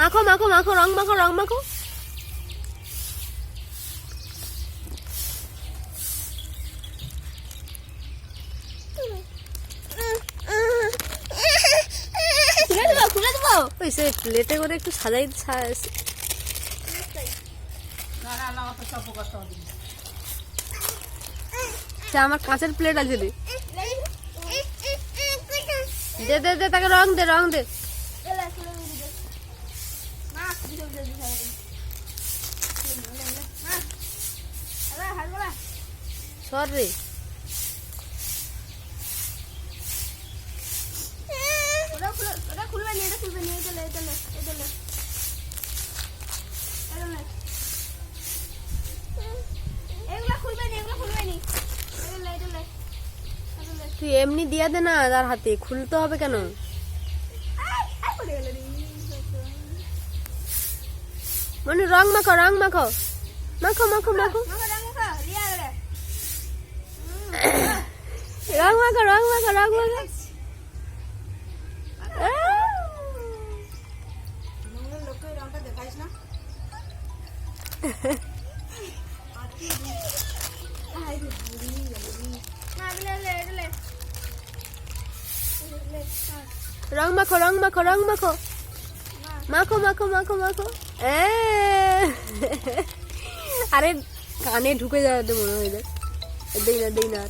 মাখো মাখো মাখো, রং মাখো, রং মাখো। খুলে দেবো ওই সে প্লেটে করে একটু সাজাই। আমার কাঁচের প্লেট আছে রে। দে দে দে, তাকে রং দে, রং দে। সর রে। খুলবে নি, এটা খুলবে নি, এটা লে, এটা লে, এটা লে, এটা লে। এগুলা খুলবে নি, এগুলা খুলবে নি, এটা লে, এটা লে, এটা লে। তুই এমনি দিয়া দে না, তার হাতে খুলতে হবে কেন? পড়ে গেল রে। মানে রং মাখো, রং মাখো, মাখো মাখো মাখো, মাখা রং মাখা, রিয়া রে। রং মাখো, রং মাখো, রং মাখো। লোকে রংটা দেখাইস না। রং মাখো, রং মাখো, রং মাখো, মাখো মাখো মাখো মাখো। আরে কানে ঢুকে যাওয়াতে মনে হয়ে যায়। দেই না, দেই না।